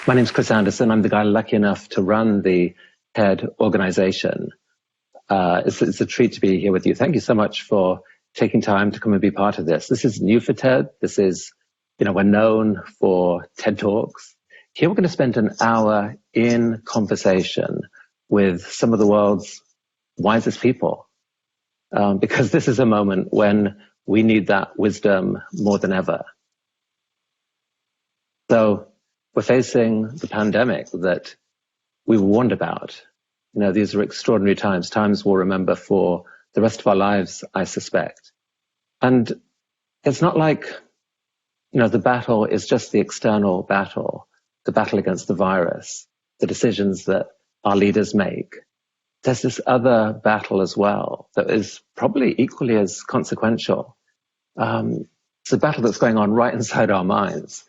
My name's Chris Anderson. I'm the guy lucky enough to run the TED organization. It's a treat to be here with you. Thank you so much for taking time to come and be part of this. This is new for TED. This is, we're known for TED Talks. Here we're going to spend an hour in conversation with some of the world's wisest people, because this is a moment when we need that wisdom more than ever. So we're facing the pandemic that we warned about. These are extraordinary times we'll remember for the rest of our lives, I suspect. And it's not like, the battle is just the external battle, the battle against the virus, the decisions that our leaders make. There's this other battle as well that is probably equally as consequential. It's a battle that's going on right inside our minds.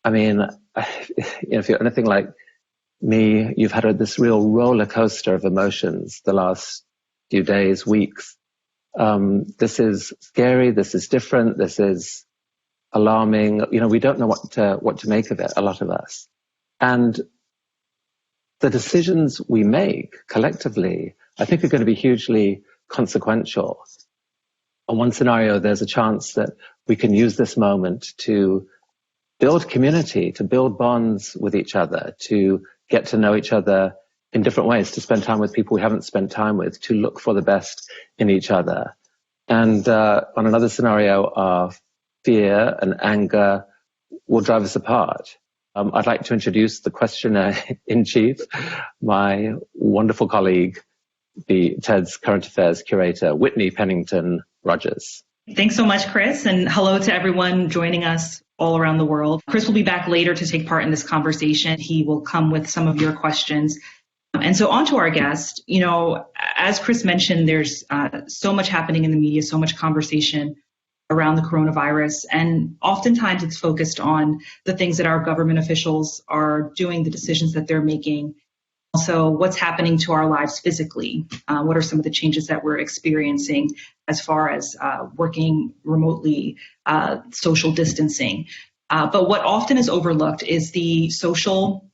I mean, if you're anything like me, you've had this real roller coaster of emotions the last few days, weeks. This is scary. This is different. This is alarming. We don't know what to make of it, a lot of us. And the decisions we make collectively, I think, are going to be hugely consequential. On one scenario, there's a chance that we can use this moment to build community, to build bonds with each other, to get to know each other in different ways, to spend time with people we haven't spent time with, to look for the best in each other. And on another scenario, our fear and anger will drive us apart. I'd like to introduce the questioner in chief, my wonderful colleague, the TED's Current Affairs curator, Whitney Pennington Rogers. Thanks so much, Chris, and hello to everyone joining us all around the world. Chris will be back later to take part in this conversation. He will come with some of your questions. And so on to our guest. As Chris mentioned, there's so much happening in the media, so much conversation around the coronavirus, and oftentimes it's focused on the things that our government officials are doing, the decisions that they're making. Also, what's happening to our lives physically? What are some of the changes that we're experiencing as far as working remotely, social distancing? But what often is overlooked is the social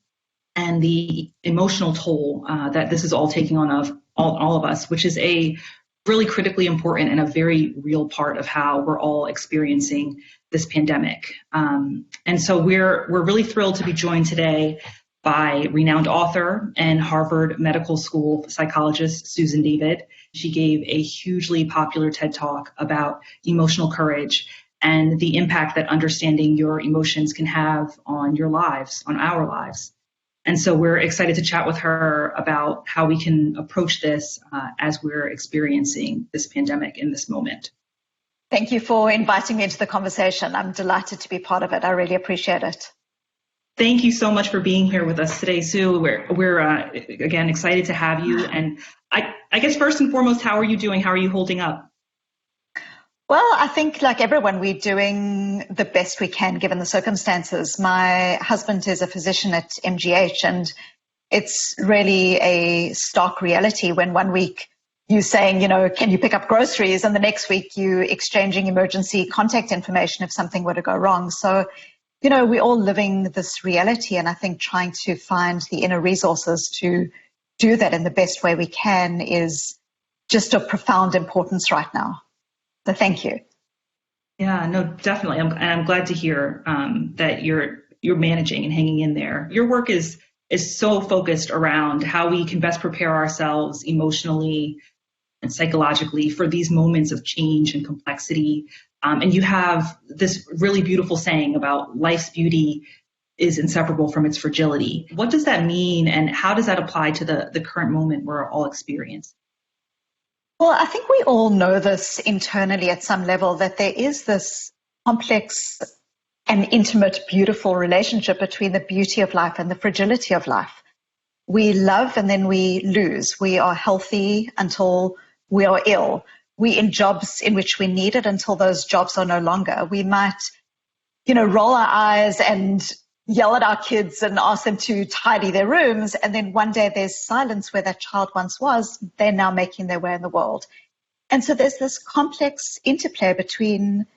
and the emotional toll that this is all taking on of all of us, which is a really critically important and a very real part of how we're all experiencing this pandemic. And so we're really thrilled to be joined today by renowned author and Harvard Medical School psychologist Susan David. She gave a hugely popular TED Talk about emotional courage and the impact that understanding your emotions can have on your lives, on our lives. And so we're excited to chat with her about how we can approach this as we're experiencing this pandemic in this moment. Thank you for inviting me into the conversation. I'm delighted to be part of it. I really appreciate it. Thank you so much for being here with us today, Sue. We're again excited to have you. And I guess first and foremost, how are you doing? How are you holding up? Well, I think like everyone, we're doing the best we can given the circumstances. My husband is a physician at MGH, and it's really a stark reality when one week you're saying, can you pick up groceries? And the next week you're exchanging emergency contact information if something were to go wrong. So we're all living this reality, and I think trying to find the inner resources to do that in the best way we can is just of profound importance right now. So thank you. Yeah, no, definitely. I'm glad to hear that you're managing and hanging in there. Your work is so focused around how we can best prepare ourselves emotionally and psychologically for these moments of change and complexity. And you have this really beautiful saying about life's beauty is inseparable from its fragility. What does that mean, and how does that apply to the current moment we're all experiencing? Well, I think we all know this internally at some level, that there is this complex and intimate, beautiful relationship between the beauty of life and the fragility of life. We love and then we lose. We are healthy until we are ill. We in jobs in which we're needed until those jobs are no longer. We might, roll our eyes and yell at our kids and ask them to tidy their rooms. And then one day there's silence where that child once was. They're now making their way in the world. And so there's this complex interplay between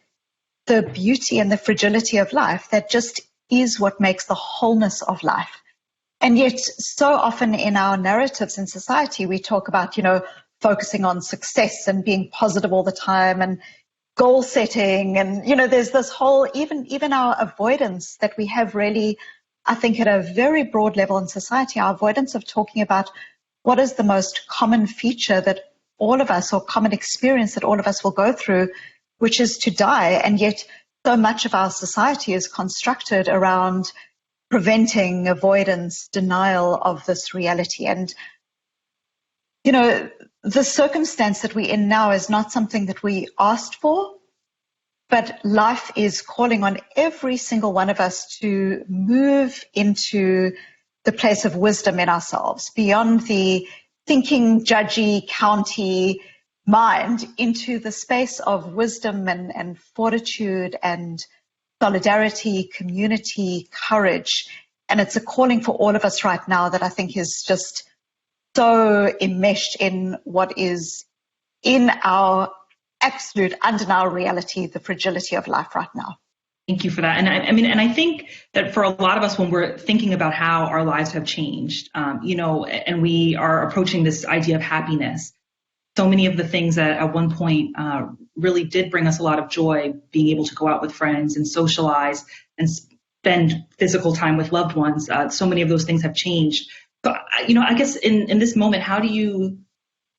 the beauty and the fragility of life that just is what makes the wholeness of life. And yet, so often in our narratives in society, we talk about, focusing on success and being positive all the time and goal setting. And, there's this whole, even our avoidance that we have really, I think at a very broad level in society, our avoidance of talking about what is the most common feature that all of us, or common experience that all of us will go through, which is to die. And yet so much of our society is constructed around preventing, avoidance, denial of this reality. And, the circumstance that we're in now is not something that we asked for, but life is calling on every single one of us to move into the place of wisdom in ourselves, beyond the thinking, judgy, county mind, into the space of wisdom and fortitude and solidarity, community, courage. And it's a calling for all of us right now that I think is just so enmeshed in what is in our absolute undeniable reality, the fragility of life right now. Thank you for that. And I think that for a lot of us, when we're thinking about how our lives have changed, and we are approaching this idea of happiness, so many of the things that at one point really did bring us a lot of joy, being able to go out with friends and socialize and spend physical time with loved ones, so many of those things have changed. So, I guess in this moment, how do you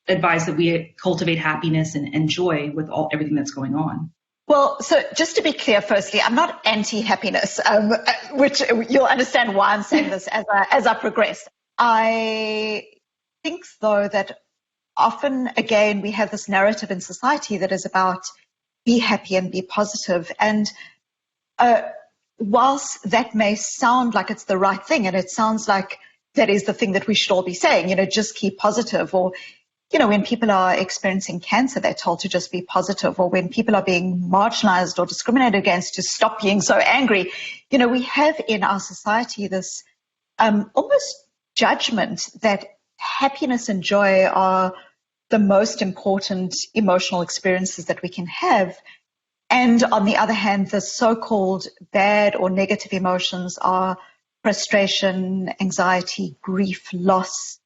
advise that we cultivate happiness and joy with everything that's going on? Well, so just to be clear, firstly, I'm not anti-happiness, which you'll understand why I'm saying this as I progress. I think, though, that often, again, we have this narrative in society that is about be happy and be positive. And whilst that may sound like it's the right thing, and it sounds like that is the thing that we should all be saying, just keep positive, or when people are experiencing cancer, they're told to just be positive, or when people are being marginalized or discriminated against, to stop being so angry. We have in our society this almost judgment that happiness and joy are the most important emotional experiences that we can have. And on the other hand, the so-called bad or negative emotions are frustration, anxiety, grief, loss,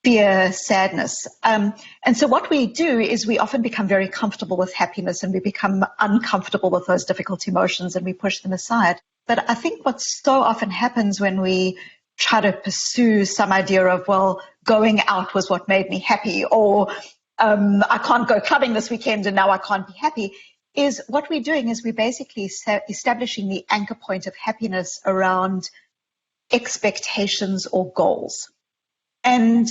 fear, sadness. And so what we do is we often become very comfortable with happiness, and we become uncomfortable with those difficult emotions, and we push them aside. But I think what so often happens when we try to pursue some idea of, well, going out was what made me happy, or I can't go clubbing this weekend and now I can't be happy, is what we're doing is we're basically establishing the anchor point of happiness around expectations or goals. And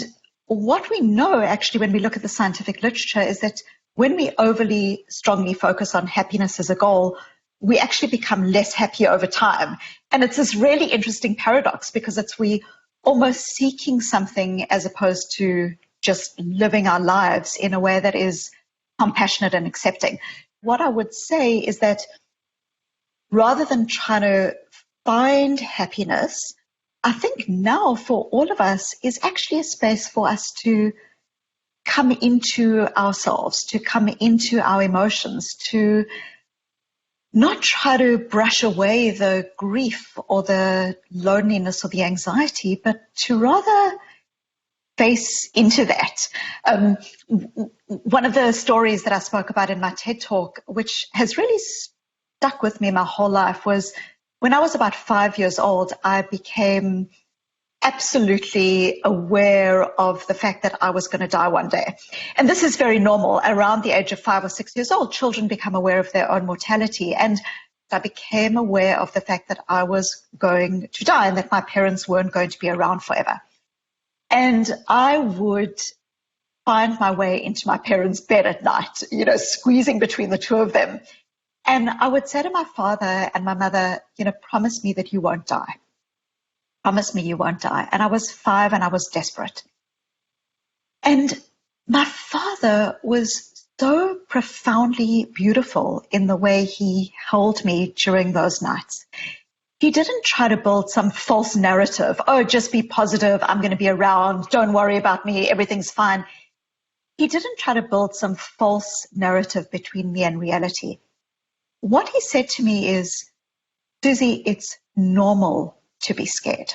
what we know, actually, when we look at the scientific literature, is that when we overly strongly focus on happiness as a goal, we actually become less happy over time. And it's this really interesting paradox, because we almost seeking something as opposed to just living our lives in a way that is compassionate and accepting. What I would say is that rather than trying to find happiness, I think now for all of us is actually a space for us to come into ourselves, to come into our emotions, to not try to brush away the grief or the loneliness or the anxiety, but to rather face into that. One of the stories that I spoke about in my TED Talk, which has really stuck with me my whole life, was when I was about 5 years old, I became absolutely aware of the fact that I was going to die one day. And this is very normal. Around the age of 5 or 6 years old, children become aware of their own mortality. And I became aware of the fact that I was going to die and that my parents weren't going to be around forever. And I would find my way into my parents' bed at night, squeezing between the two of them. And I would say to my father and my mother, promise me that you won't die. Promise me you won't die. And I was 5 and I was desperate. And my father was so profoundly beautiful in the way he held me during those nights. He didn't try to build some false narrative. Oh, just be positive. I'm going to be around. Don't worry about me. Everything's fine. He didn't try to build some false narrative between me and reality. What he said to me is, Susie, it's normal to be scared.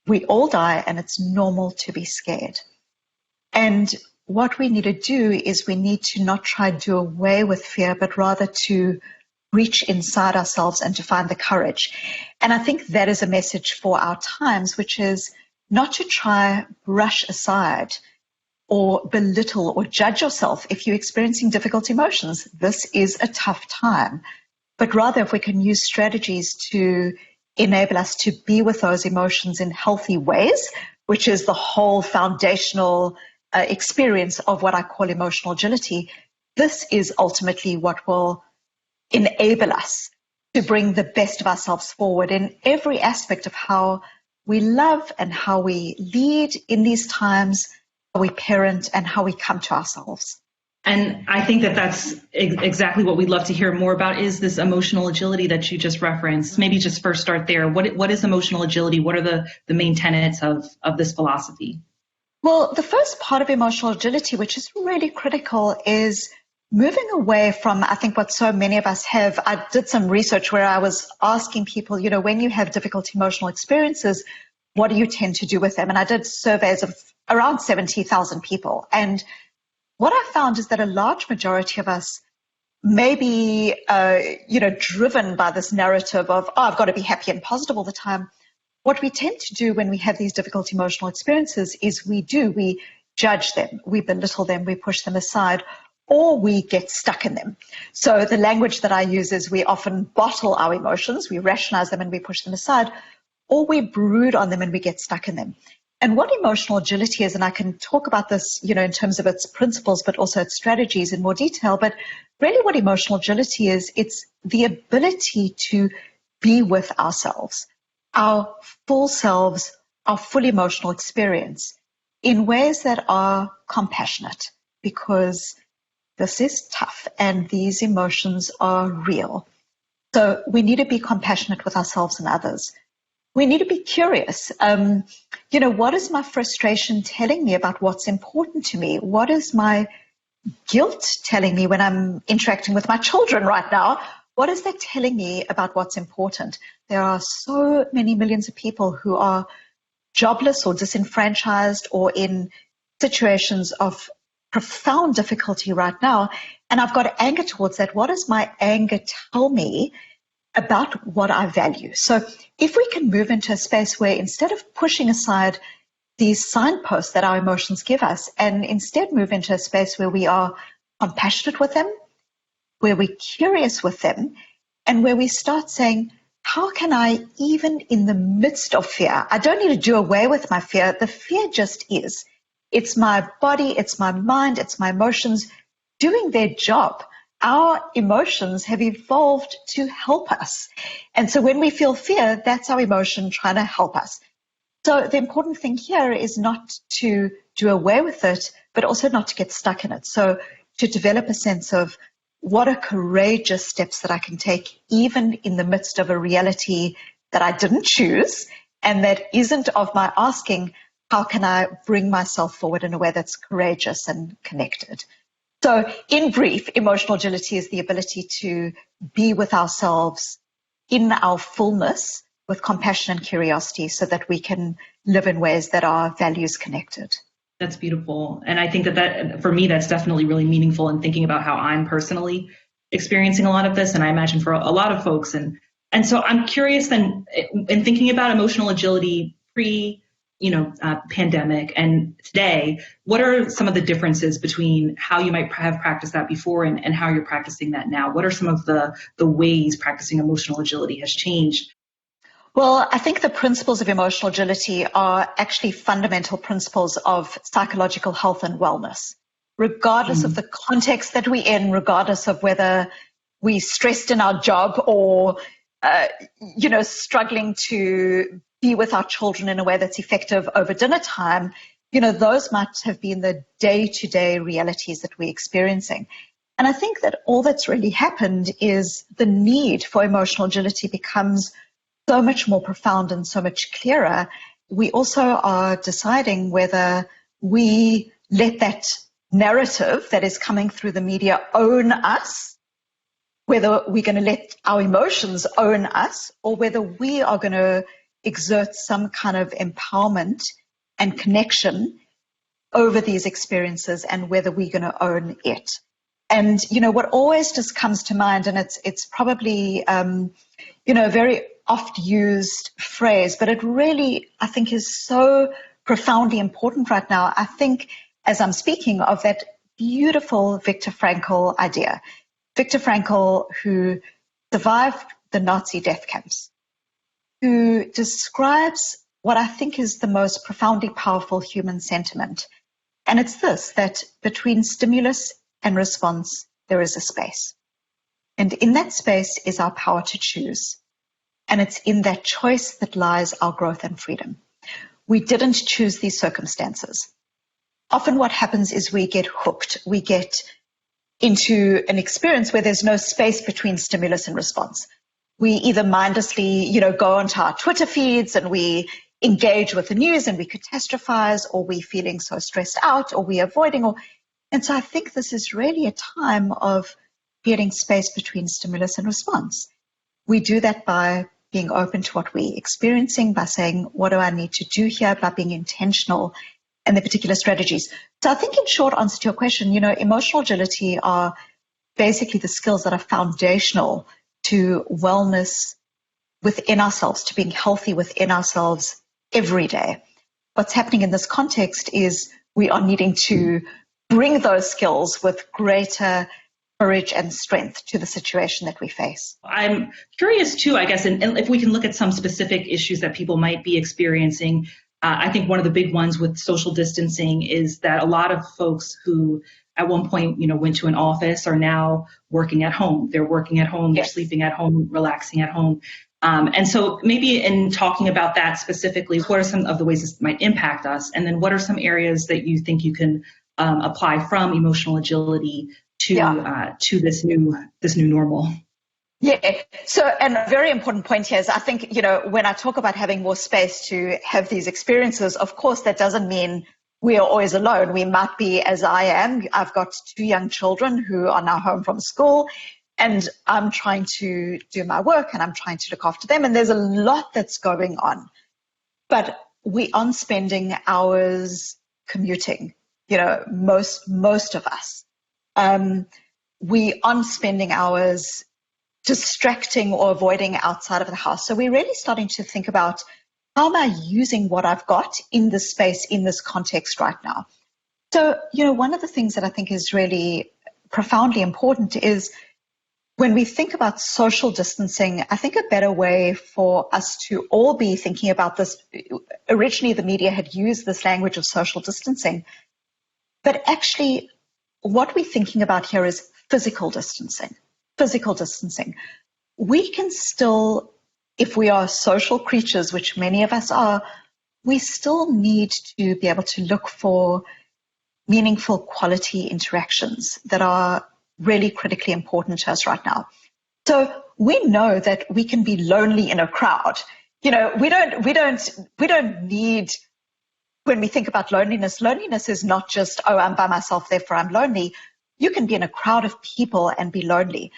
We all die, and it's normal to be scared. And what we need to do is we need to not try to do away with fear, but rather to reach inside ourselves and to find the courage. And I think that is a message for our times, which is not to try brush aside or belittle or judge yourself if you're experiencing difficult emotions. This is a tough time. But rather, if we can use strategies to enable us to be with those emotions in healthy ways, which is the whole foundational experience of what I call emotional agility, this is ultimately what will enable us to bring the best of ourselves forward in every aspect of how we love and how we lead in these times, how we parent, and how we come to ourselves. And I think that that's exactly what we'd love to hear more about, is this emotional agility that you just referenced. Maybe just first start there. What is emotional agility? What are the main tenets of this philosophy? Well, the first part of emotional agility, which is really critical, is moving away from, I think, what so many of us have. I did some research where I was asking people, when you have difficult emotional experiences, what do you tend to do with them? And I did surveys of around 70,000 people. And what I found is that a large majority of us may be, driven by this narrative of, I've got to be happy and positive all the time. What we tend to do when we have these difficult emotional experiences is we judge them, we belittle them, we push them aside, or we get stuck in them. So the language that I use is we often bottle our emotions, we rationalize them and we push them aside, or we brood on them and we get stuck in them. And what emotional agility is, and I can talk about this, in terms of its principles, but also its strategies in more detail, but really what emotional agility is, it's the ability to be with ourselves, our full selves, our full emotional experience in ways that are compassionate, because this is tough and these emotions are real. So we need to be compassionate with ourselves and others. We need to be curious. What is my frustration telling me about what's important to me? What is my guilt telling me when I'm interacting with my children right now? What is that telling me about what's important? There are so many millions of people who are jobless or disenfranchised or in situations of profound difficulty right now. And I've got anger towards that. What does my anger tell me about what I value? So if we can move into a space where instead of pushing aside these signposts that our emotions give us, and instead move into a space where we are compassionate with them, where we're curious with them, and where we start saying, how can I, even in the midst of fear, I don't need to do away with my fear. The fear just is. It's my body, it's my mind, it's my emotions doing their job. Our emotions have evolved to help us. And so when we feel fear, that's our emotion trying to help us. So the important thing here is not to do away with it, but also not to get stuck in it. So to develop a sense of what are courageous steps that I can take, even in the midst of a reality that I didn't choose and that isn't of my asking, how can I bring myself forward in a way that's courageous and connected? So in brief, emotional agility is the ability to be with ourselves in our fullness with compassion and curiosity so that we can live in ways that are values connected. That's beautiful. And I think that for me, that's definitely really meaningful in thinking about how I'm personally experiencing a lot of this. And I imagine for a lot of folks. And so I'm curious then, in thinking about emotional agility pandemic and today, what are some of the differences between how you might have practiced that before and how you're practicing that now? What are some of the ways practicing emotional agility has changed? Well, I think the principles of emotional agility are actually fundamental principles of psychological health and wellness, regardless of the context that we're in, regardless of whether we're stressed in our job or, struggling to be with our children in a way that's effective over dinner time. Those might have been the day-to-day realities that we're experiencing. And I think that all that's really happened is the need for emotional agility becomes so much more profound and so much clearer. We also are deciding whether we let that narrative that is coming through the media own us, whether we're going to let our emotions own us or whether we are going to exert some kind of empowerment and connection over these experiences and whether we're going to own it. And, what always just comes to mind, and it's probably, a very oft used phrase, but it really, I think, is so profoundly important right now. I think as I'm speaking of that beautiful Viktor Frankl idea, Viktor Frankl, who survived the Nazi death camps, who describes what I think is the most profoundly powerful human sentiment. And it's this, that between stimulus and response, there is a space. And in that space is our power to choose. And it's in that choice that lies our growth and freedom. We didn't choose these circumstances. Often what happens is we get hooked. We get into an experience where there's no space between stimulus and response. We either mindlessly, go onto our Twitter feeds and we engage with the news and we catastrophize, or we're feeling so stressed out, or we're avoiding. And so I think this is really a time of getting space between stimulus and response. We do that by being open to what we're experiencing, by saying, what do I need to do here, by being intentional and the particular strategies. So I think in short answer to your question, emotional agility are basically the skills that are foundational to wellness within ourselves, to being healthy within ourselves every day. What's happening in this context is we are needing to bring those skills with greater courage and strength to the situation that we face. I'm curious too, I guess, and if we can look at some specific issues that people might be experiencing. I think one of the big ones with social distancing is that a lot of folks who at one point, went to an office are now working at home. They're working at home, They're sleeping at home, relaxing at home. And so maybe in talking about that specifically, what are some of the ways this might impact us? And then what are some areas that you think you can apply from emotional agility to this new normal? Yeah. So, and a very important point here is I think, when I talk about having more space to have these experiences, of course, that doesn't mean we are always alone. We might be, as I am. I've got 2 young children who are now home from school, and I'm trying to do my work and I'm trying to look after them. And there's a lot that's going on. But we aren't spending hours commuting, most of us. We aren't spending hours distracting or avoiding outside of the house. So we're really starting to think about, how am I using what I've got in this space, in this context right now? So, one of the things that I think is really profoundly important is when we think about social distancing, I think a better way for us to all be thinking about this, originally the media had used this language of social distancing, but actually what we're thinking about here is physical distancing. Physical distancing. We can still, if we are social creatures, which many of us are, we still need to be able to look for meaningful quality interactions that are really critically important to us right now. So we know that we can be lonely in a crowd. We don't need, when we think about loneliness is not just, oh, I'm by myself, therefore I'm lonely. You can be in a crowd of people and be lonely.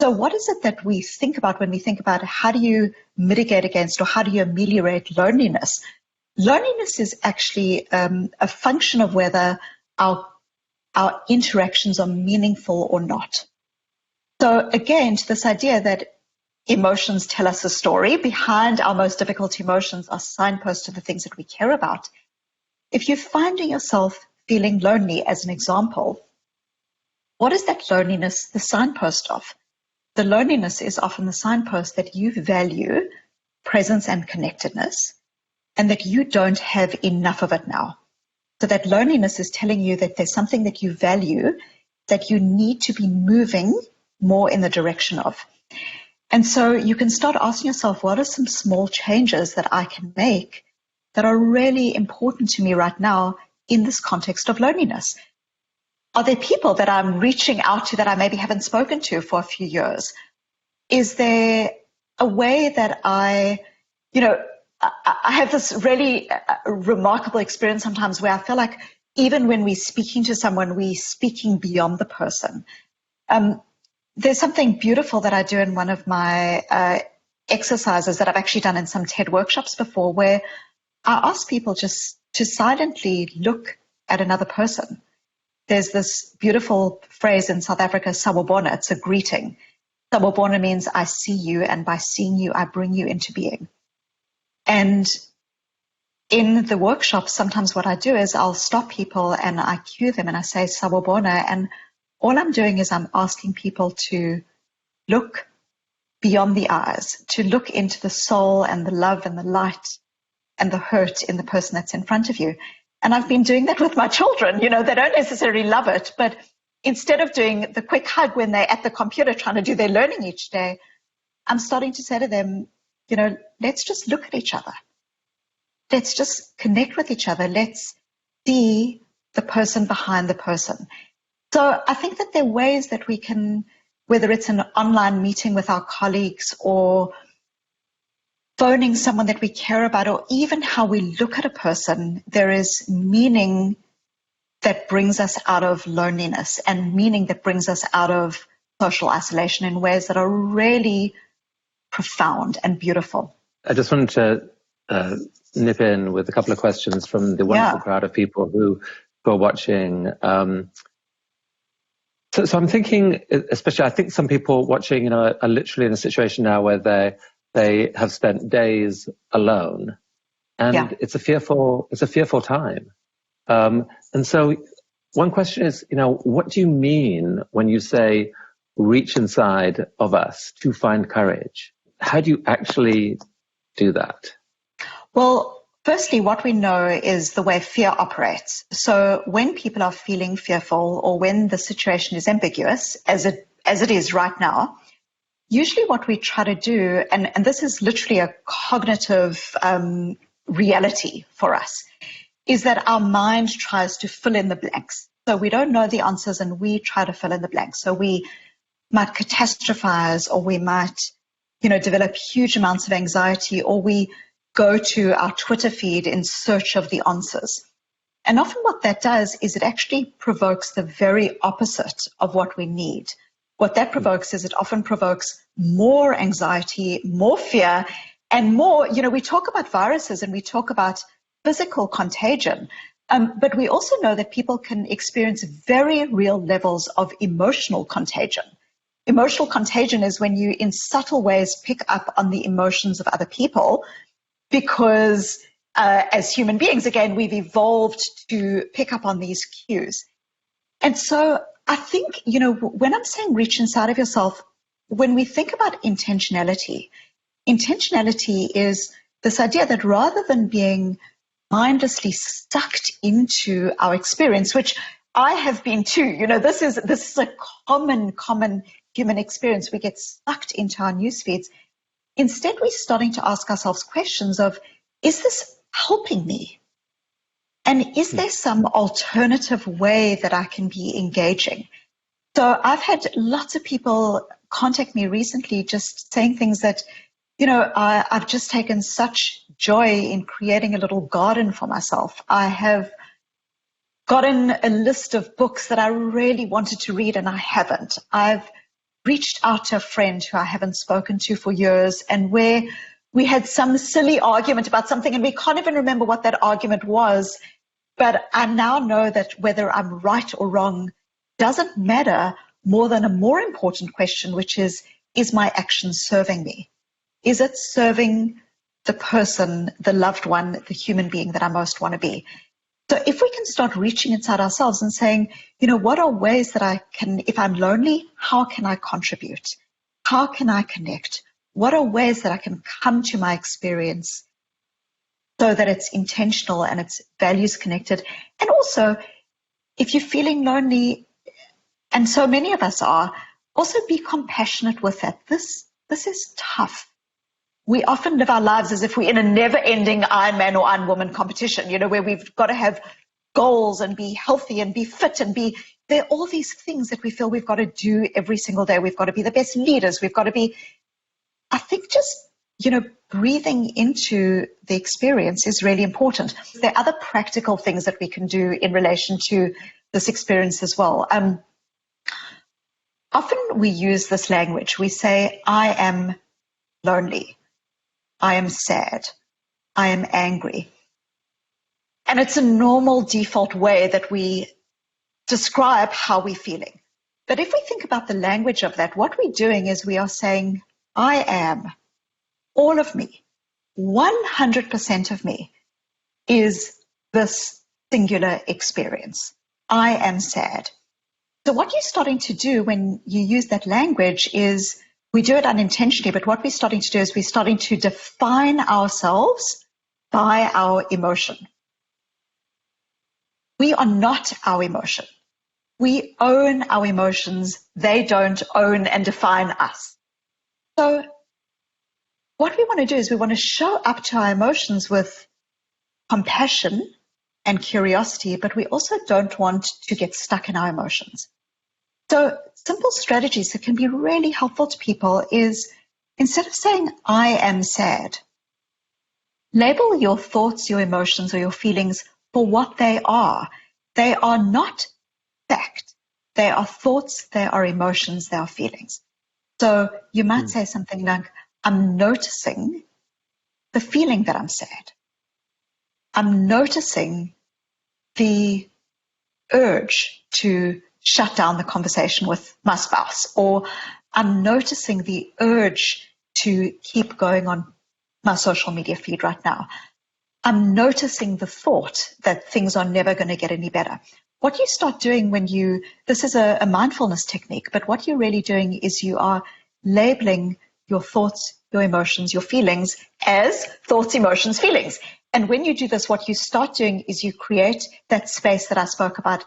So what is it that we think about when we think about how do you mitigate against or how do you ameliorate loneliness? Loneliness is actually a function of whether our interactions are meaningful or not. So again, to this idea that emotions tell us a story, behind our most difficult emotions are signposts to the things that we care about. If you're finding yourself feeling lonely, as an example, what is that loneliness the signpost of? The loneliness is often the signpost that you value presence and connectedness, and that you don't have enough of it now. So that loneliness is telling you that there's something that you value that you need to be moving more in the direction of. And so you can start asking yourself, what are some small changes that I can make that are really important to me right now in this context of loneliness? Are there people that I'm reaching out to that I maybe haven't spoken to for a few years? Is there a way that I have this really remarkable experience sometimes where I feel like even when we're speaking to someone, we're speaking beyond the person. there's something beautiful that I do in one of my exercises that I've actually done in some TED workshops before, where I ask people just to silently look at another person. There's this beautiful phrase in South Africa, sawubona. It's a greeting. Sawubona means I see you, and by seeing you, I bring you into being. And in the workshops, sometimes what I do is I'll stop people and I cue them and I say sawubona, and all I'm doing is I'm asking people to look beyond the eyes, to look into the soul and the love and the light and the hurt in the person that's in front of you. And I've been doing that with my children. You know, they don't necessarily love it, but instead of doing the quick hug when they're at the computer trying to do their learning each day, I'm starting to say to them, you know, let's just look at each other. Let's just connect with each other. Let's see the person behind the person. So I think that there are ways that we can, whether it's an online meeting with our colleagues or phoning someone that we care about, or even how we look at a person, there is meaning that brings us out of loneliness and meaning that brings us out of social isolation in ways that are really profound and beautiful. I just wanted to nip in with a couple of questions from the wonderful crowd of people who are watching. So I'm thinking, especially, I think some people watching, you know, are literally in a situation now where they have spent days alone, and it's a fearful time. And so one question is, you know, what do you mean when you say reach inside of us to find courage? How do you actually do that? Well, firstly, what we know is the way fear operates. So when people are feeling fearful or when the situation is ambiguous, as it is right now, usually what we try to do, and this is literally a cognitive reality for us, is that our mind tries to fill in the blanks. So we don't know the answers and we try to fill in the blanks. So we might catastrophize, or we might, you know, develop huge amounts of anxiety, or we go to our Twitter feed in search of the answers. And often what that does is it actually provokes the very opposite of what we need. What that provokes is it often provokes more anxiety, more fear, and more, you know, we talk about viruses and we talk about physical contagion, but we also know that people can experience very real levels of emotional contagion. Emotional contagion is when you, in subtle ways, pick up on the emotions of other people, because as human beings, again, we've evolved to pick up on these cues. And so I think, you know, when I'm saying reach inside of yourself, when we think about intentionality is this idea that rather than being mindlessly sucked into our experience, which I have been too, you know, this is a common human experience. We get sucked into our news feeds. Instead, we're starting to ask ourselves questions of, is this helping me? And is there some alternative way that I can be engaging? So I've had lots of people contact me recently just saying things that, you know, I've just taken such joy in creating a little garden for myself. I have gotten a list of books that I really wanted to read and I haven't. I've reached out to a friend who I haven't spoken to for years, and where we had some silly argument about something and we can't even remember what that argument was. But I now know that whether I'm right or wrong doesn't matter more than a more important question, which is my action serving me? Is it serving the person, the loved one, the human being that I most want to be? So if we can start reaching inside ourselves and saying, you know, what are ways that I can, if I'm lonely, how can I contribute? How can I connect? What are ways that I can come to my experience so that it's intentional and it's values connected? And also, if you're feeling lonely, and so many of us are, also be compassionate with that. This is tough. We often live our lives as if we're in a never-ending Ironman or Ironwoman competition, you know, where we've got to have goals and be healthy and be fit and be, there are all these things that we feel we've got to do every single day. We've got to be the best leaders. We've got to be, I think just, you know, breathing into the experience is really important. There are other practical things that we can do in relation to this experience as well. often we use this language. We say, I am lonely. I am sad. I am angry. And it's a normal default way that we describe how we're feeling. But if we think about the language of that, what we're doing is we are saying, I am, all of me, 100% of me is this singular experience. I am sad. So what you're starting to do when you use that language is, we do it unintentionally, but what we're starting to do is we're starting to define ourselves by our emotion. We are not our emotion. We own our emotions. They don't own and define us. So what we want to do is we want to show up to our emotions with compassion and curiosity, but we also don't want to get stuck in our emotions. So simple strategies that can be really helpful to people is, instead of saying, I am sad, label your thoughts, your emotions, or your feelings for what they are. They are not fact. They are thoughts, they are emotions, they are feelings. So you might say something like, I'm noticing the feeling that I'm sad. I'm noticing the urge to shut down the conversation with my spouse, or I'm noticing the urge to keep going on my social media feed right now. I'm noticing the thought that things are never going to get any better. What you start doing this is a mindfulness technique, but what you're really doing is you are labeling your thoughts, your emotions, your feelings as thoughts, emotions, feelings. And when you do this, what you start doing is you create that space that I spoke about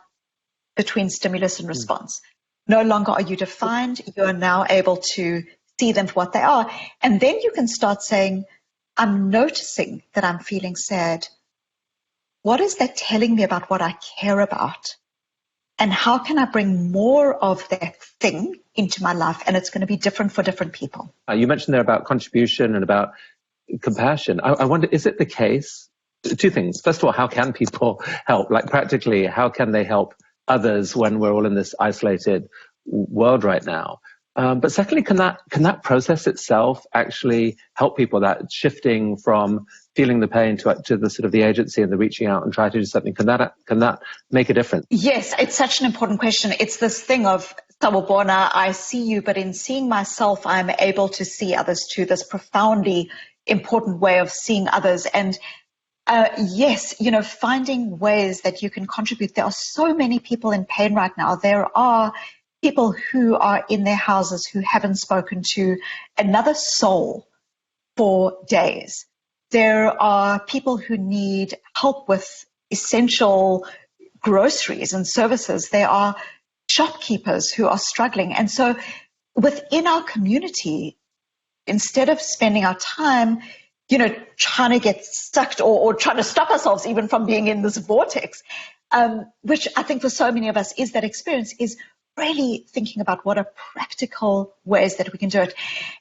between stimulus and response. No longer are you defined. You are now able to see them for what they are. And then you can start saying, I'm noticing that I'm feeling sad. What is that telling me about what I care about? And how can I bring more of that thing into my life? And it's going to be different for different people. You mentioned there about contribution and about compassion. I wonder, is it the case? Two things. First of all, how can people help? Like practically, how can they help others when we're all in this isolated world right now? But secondly, can that process itself actually help people? That shifting from feeling the pain to the sort of the agency and the reaching out and try to do something. Can that make a difference? Yes, it's such an important question. It's this thing of, Sawubona, I see you, but in seeing myself, I'm able to see others too. This profoundly important way of seeing others. And yes, finding ways that you can contribute. There are so many people in pain right now. There are people who are in their houses who haven't spoken to another soul for days. There are people who need help with essential groceries and services. There are shopkeepers who are struggling. And so within our community, instead of spending our time, trying to get sucked or trying to stop ourselves even from being in this vortex, which I think for so many of us is that experience, is really thinking about what are practical ways that we can do it.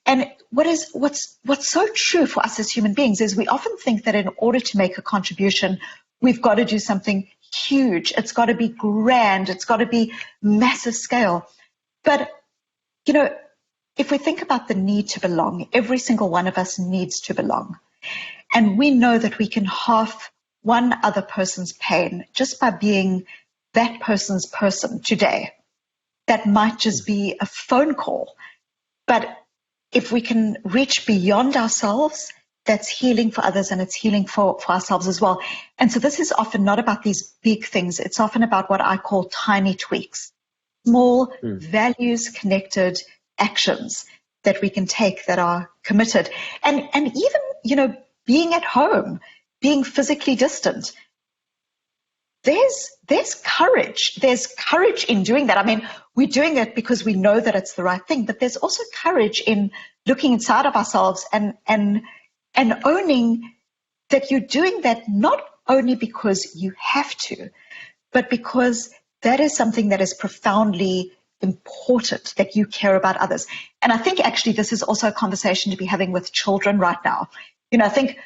And what's so true for us as human beings is we often think that in order to make a contribution, we've got to do something huge. It's got to be grand. It's got to be massive scale. But, if we think about the need to belong, every single one of us needs to belong. And we know that we can halve one other person's pain just by being that person's person today. That might just be a phone call. But if we can reach beyond ourselves, that's healing for others and it's healing for ourselves as well. And so this is often not about these big things. It's often about what I call tiny tweaks, small values-connected actions that we can take that are committed. And even, being at home, being physically distant, there's courage. There's courage in doing that. I mean, we're doing it because we know that it's the right thing, but there's also courage in looking inside of ourselves and owning that you're doing that not only because you have to, but because that is something that is profoundly important, that you care about others. And I think actually this is also a conversation to be having with children right now. I think,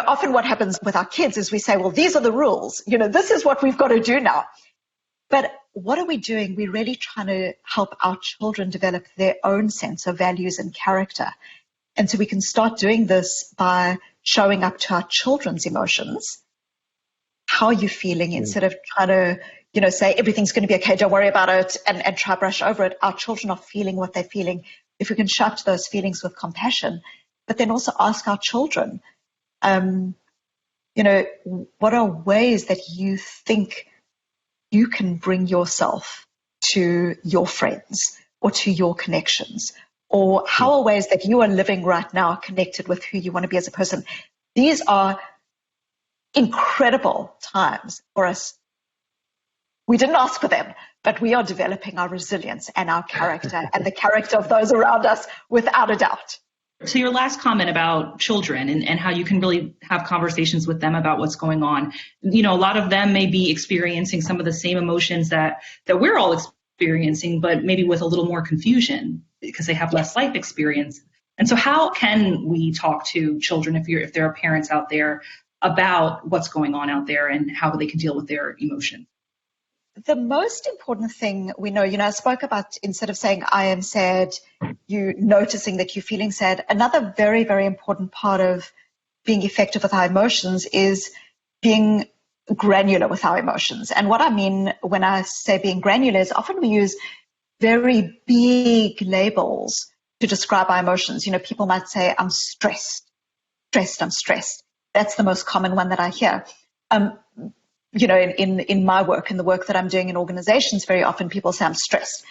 often what happens with our kids is we say, well, these are the rules. This is what we've got to do now. But what are we doing? We're really trying to help our children develop their own sense of values and character. And so we can start doing this by showing up to our children's emotions. How are you feeling? Instead of trying to, say everything's going to be okay, don't worry about it, and try to brush over it. Our children are feeling what they're feeling. If we can show up to those feelings with compassion, but then also ask our children, what are ways that you think you can bring yourself to your friends or to your connections? Or how are ways that you are living right now connected with who you want to be as a person? These are incredible times for us. We didn't ask for them, but we are developing our resilience and our character and the character of those around us without a doubt. So your last comment about children and how you can really have conversations with them about what's going on. A lot of them may be experiencing some of the same emotions that we're all experiencing, but maybe with a little more confusion because they have less life experience. And so how can we talk to children, if there are parents out there, about what's going on out there and how they can deal with their emotions? The most important thing we know, I spoke about, instead of saying I am sad, you noticing that you're feeling sad. Another very, very important part of being effective with our emotions is being granular with our emotions. And what I mean when I say being granular is often we use very big labels to describe our emotions. People might say, I'm stressed. I'm stressed. That's the most common one that I hear. In my work, in the work that I'm doing in organizations, very often people say I'm stressed.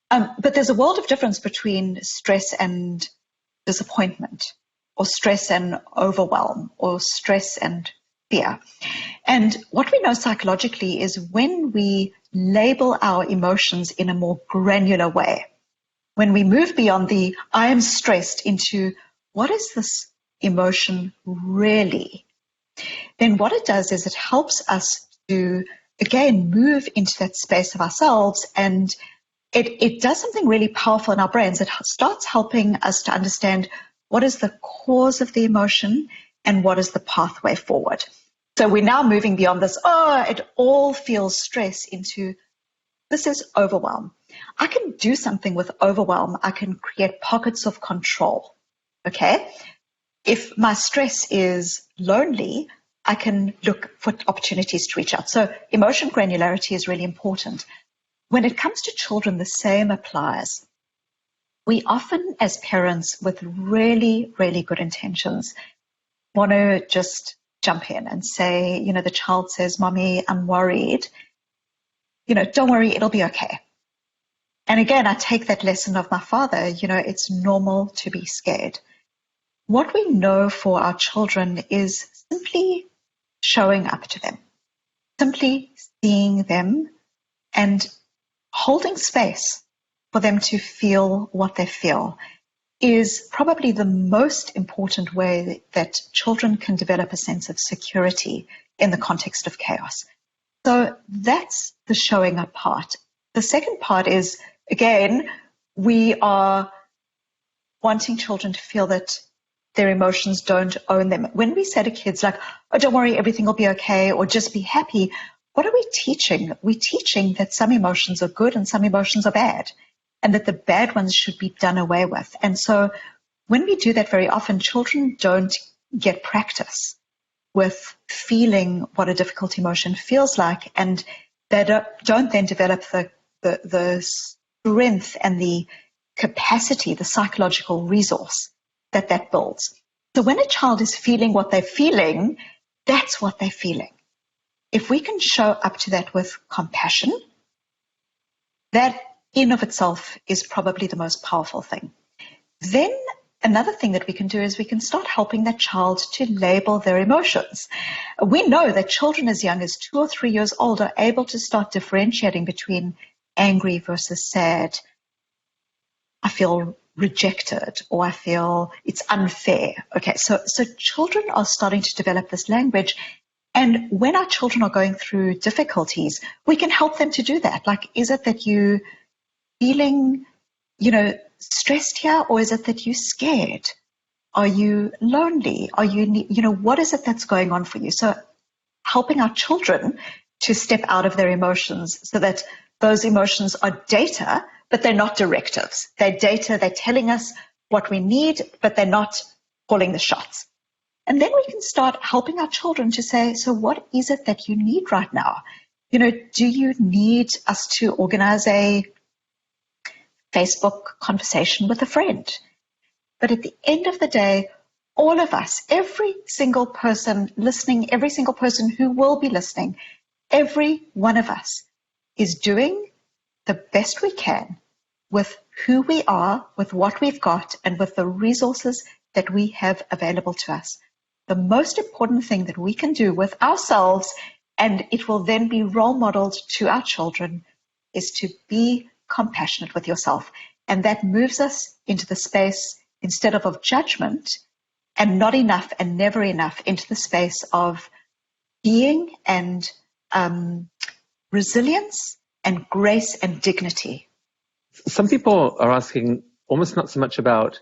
But there's a world of difference between stress and disappointment, or stress and overwhelm, or stress and fear. And what we know psychologically is when we label our emotions in a more granular way, when we move beyond the I am stressed into what is this emotion really, then what it does is it helps us to, again, move into that space of ourselves, and it does something really powerful in our brains. It starts helping us to understand what is the cause of the emotion and what is the pathway forward. So we're now moving beyond this, it all feels stress, into this is overwhelm. I can do something with overwhelm. I can create pockets of control, okay? If my stress is lonely, I can look for opportunities to reach out. So emotion granularity is really important. When it comes to children, the same applies. We often, as parents with really, really good intentions, want to just jump in and say, the child says, Mommy, I'm worried. Don't worry, it'll be okay. And again, I take that lesson of my father, it's normal to be scared. What we know for our children is simply showing up to them, simply seeing them and holding space for them to feel what they feel is probably the most important way that children can develop a sense of security in the context of chaos. So that's the showing up part. The second part is, again, we are wanting children to feel that their emotions don't own them. When we say to kids like, oh, don't worry, everything will be okay, or just be happy, what are we teaching? We're teaching that some emotions are good and some emotions are bad, and that the bad ones should be done away with. And so when we do that very often, children don't get practice with feeling what a difficult emotion feels like, and they don't then develop the strength and the capacity, the psychological resource that builds. So when a child is feeling what they're feeling, that's what they're feeling. If we can show up to that with compassion, that in of itself is probably the most powerful thing. Then another thing that we can do is we can start helping that child to label their emotions. We know that children as young as 2 or 3 years old are able to start differentiating between angry versus sad. I feel rejected, or I feel it's unfair. Okay, so children are starting to develop this language. And when our children are going through difficulties, we can help them to do that. Like, is it that you feeling, stressed here, or is it that you're scared? Are you lonely? Are you, what is it that's going on for you? So helping our children to step out of their emotions so that those emotions are data, but they're not directives. They're data, they're telling us what we need, but they're not calling the shots. And then we can start helping our children to say, so what is it that you need right now? Do you need us to organize a Facebook conversation with a friend? But at the end of the day, all of us, every single person listening, every single person who will be listening, every one of us is doing the best we can with who we are, with what we've got, and with the resources that we have available to us. The most important thing that we can do with ourselves, and it will then be role modeled to our children, is to be compassionate with yourself. And that moves us into the space, instead of judgment, and not enough and never enough, into the space of being and resilience and grace and dignity. Some people are asking almost not so much about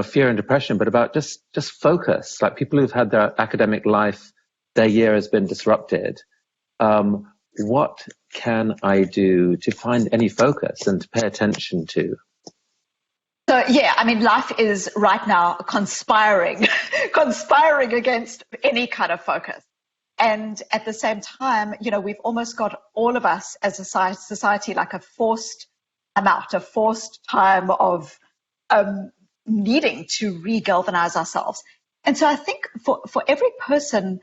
fear and depression, but about just focus. Like people who've had their academic life, their year has been disrupted. What can I do to find any focus and to pay attention to? So, yeah, I mean, life is right now conspiring against any kind of focus. And at the same time, we've almost got all of us as a society like a forced amount, a forced time of needing to re-galvanize ourselves. And so I think for every person,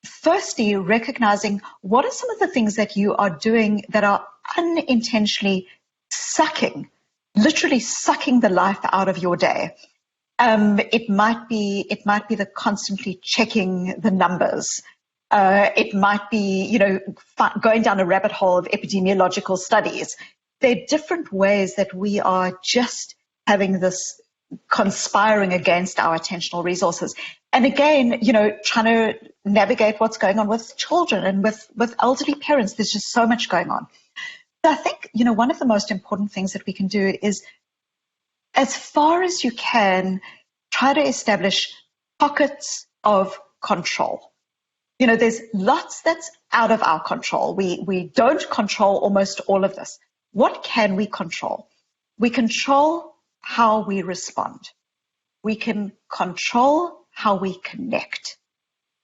firstly, recognizing what are some of the things that you are doing that are unintentionally literally sucking the life out of your day. It might be the constantly checking the numbers. It might be, going down a rabbit hole of epidemiological studies. There are different ways that we are just having this conspiring against our attentional resources. And again, trying to navigate what's going on with children and with elderly parents. There's just so much going on. So I think, one of the most important things that we can do is, as far as you can, try to establish pockets of control. There's lots that's out of our control. We don't control almost all of this. What can we control? We control how we respond. We can control how we connect.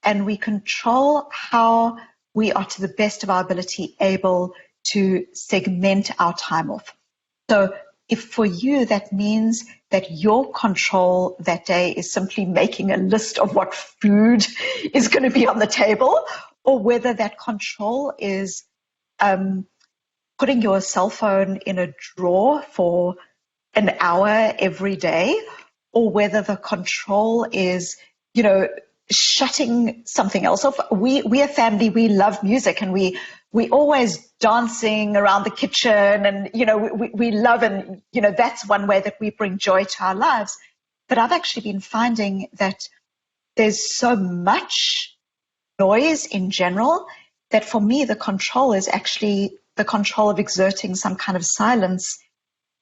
And we control how we are, to the best of our ability, able to segment our time off. So if for you that means that your control that day is simply making a list of what food is going to be on the table, or whether that control is putting your cell phone in a drawer for an hour every day, or whether the control is, shutting something else off. We are family, we love music, and we always dancing around the kitchen, and we love, and that's one way that we bring joy to our lives. But I've actually been finding that there's so much noise in general that for me the control is actually the control of exerting some kind of silence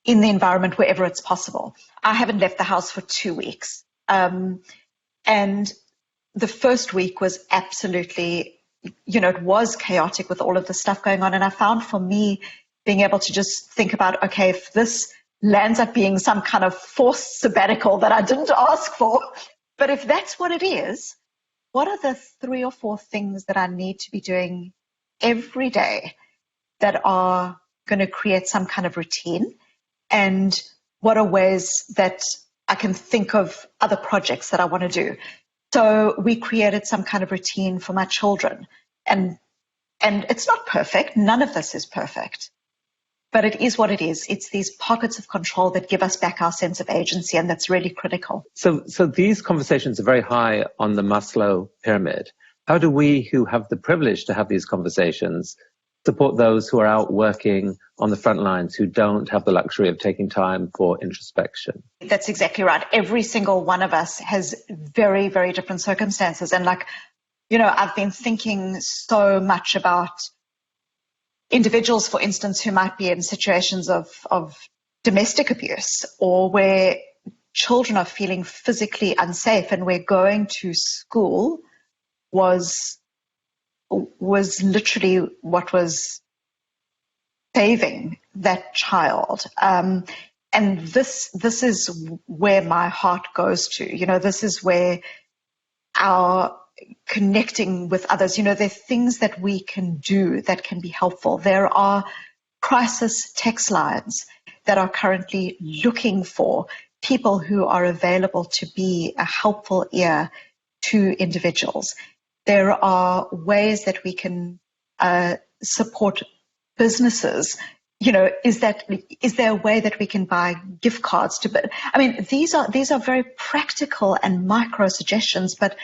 in the environment wherever it's possible. I haven't left the house for 2 weeks. And the first week was absolutely, it was chaotic with all of the stuff going on. And I found for me being able to just think about, okay, if this lands up being some kind of forced sabbatical that I didn't ask for, but if that's what it is, what are the 3 or 4 things that I need to be doing every day that are going to create some kind of routine? And what are ways that I can think of other projects that I want to do? So we created some kind of routine for my children. And it's not perfect. None of this is perfect. But it is what it is. It's these pockets of control that give us back our sense of agency, and that's really critical. So these conversations are very high on the Maslow pyramid. How do we who have the privilege to have these conversations support those who are out working on the front lines, who don't have the luxury of taking time for introspection? That's exactly right. Every single one of us has very, very different circumstances. And I've been thinking so much about individuals, for instance, who might be in situations of domestic abuse, or where children are feeling physically unsafe, and where going to school was literally what was saving that child. And this is where my heart goes to. This is where our connecting with others, there are things that we can do that can be helpful. There are crisis text lines that are currently looking for people who are available to be a helpful ear to individuals. There are ways that we can support businesses. Is there a way that we can buy gift cards these are very practical and micro suggestions, but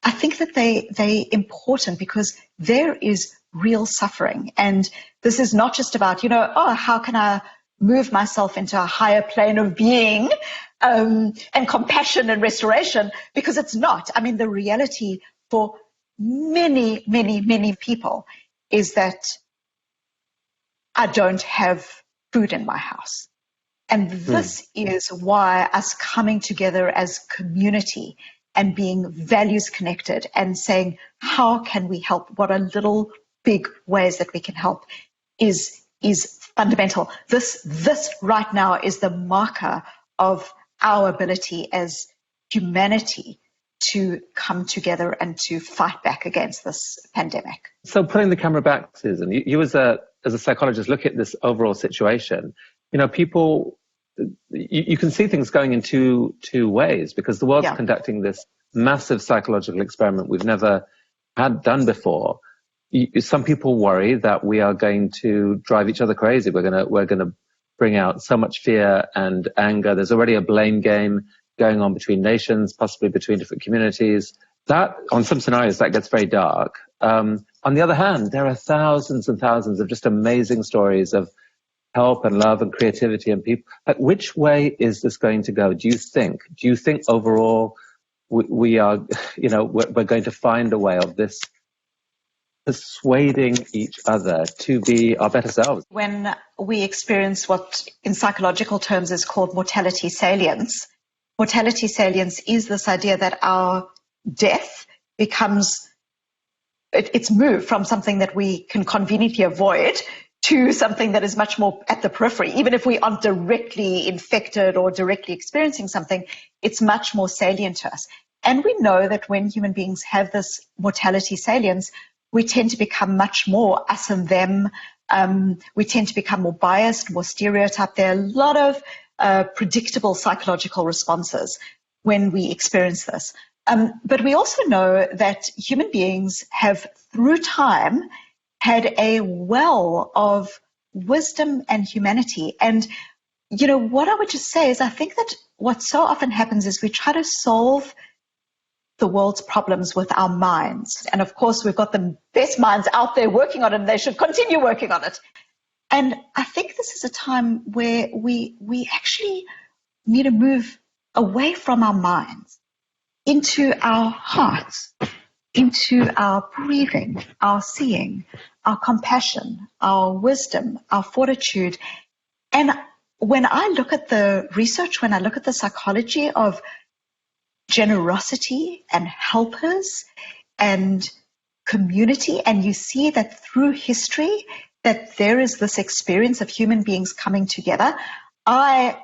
I think that they're important because there is real suffering. And this is not just about, how can I move myself into a higher plane of being and compassion and restoration, because it's not. The reality for many, many, many people is that I don't have food in my house. And this is why us coming together as community and being values connected and saying, how can we help? What are little big ways that we can help is fundamental. This right now is the marker of our ability as humanity to come together and to fight back against this pandemic. So putting the camera back, Susan, you as a psychologist look at this overall situation. People, you can see things going in two ways, because the world's conducting this massive psychological experiment we've never had done before. Some people worry that we are going to drive each other crazy. We're going to bring out so much fear and anger. There's already a blame game going on between nations, possibly between different communities. That, on some scenarios, that gets very dark. On the other hand, there are thousands and thousands of just amazing stories of help and love and creativity and people. Which way is this going to go? Do you think overall we are, we're going to find a way of this persuading each other to be our better selves? When we experience what in psychological terms is called mortality salience is this idea that our death becomes, it's moved from something that we can conveniently avoid to something that is much more at the periphery. Even if we aren't directly infected or directly experiencing something, it's much more salient to us. And we know that when human beings have this mortality salience, we tend to become much more us and them. We tend to become more biased, more stereotyped. There are a lot of predictable psychological responses when we experience this. But we also know that human beings have, through time, had a well of wisdom and humanity. And, what I would just say is I think that what so often happens is we try to solve the world's problems with our minds. And of course, we've got the best minds out there working on it, and they should continue working on it. And I think this is a time where we actually need to move away from our minds into our hearts, into our breathing, our seeing, our compassion, our wisdom, our fortitude. And when I look at the research, when I look at the psychology of generosity and helpers and community, and you see that through history that there is this experience of human beings coming together, I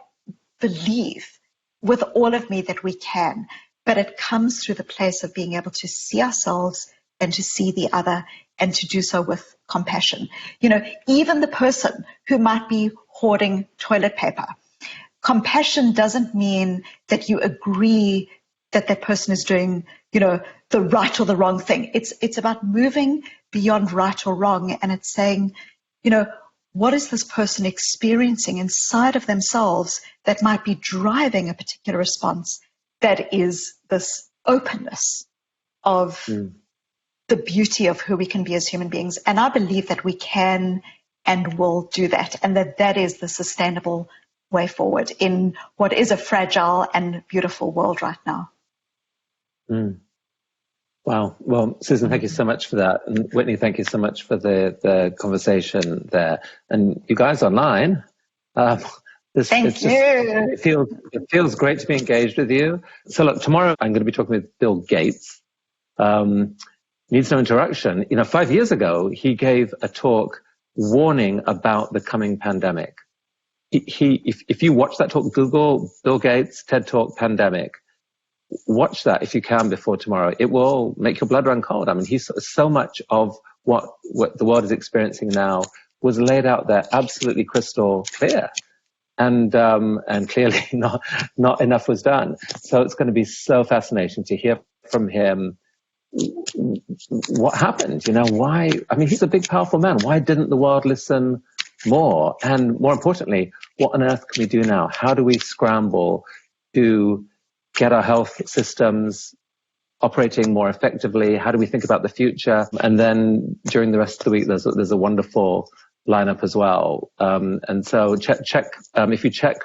believe with all of me that we can, but it comes through the place of being able to see ourselves and to see the other and to do so with compassion. Even the person who might be hoarding toilet paper, compassion doesn't mean that you agree that that person is doing, the right or the wrong thing. It's about moving beyond right or wrong, and it's saying, what is this person experiencing inside of themselves that might be driving a particular response that is this openness of the beauty of who we can be as human beings. And I believe that we can and will do that, and that is the sustainable way forward in what is a fragile and beautiful world right now. Wow. Well, Susan, thank you so much for that. And Whitney, thank you so much for the conversation there. And you guys online, Thank you. It feels great to be engaged with you. So look, tomorrow I'm going to be talking with Bill Gates. Needs no introduction. 5 years ago, he gave a talk warning about the coming pandemic. If you watch that talk, Google Bill Gates TED Talk pandemic, watch that if you can before tomorrow. It will make your blood run cold. I mean, so much of what the world is experiencing now was laid out there absolutely crystal clear. And clearly not enough was done. So it's going to be so fascinating to hear from him what happened. Why? I mean, he's a big, powerful man. Why didn't the world listen more? And more importantly, what on earth can we do now? How do we scramble to get our health systems operating more effectively? How do we think about the future? And then during the rest of the week, there's a wonderful lineup as well. And so check if you check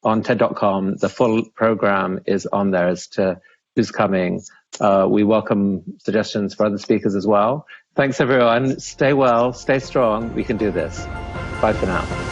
on TED.com, the full program is on there as to who's coming. We welcome suggestions for other speakers as well. Thanks, everyone. Stay well, stay strong. We can do this. Bye for now.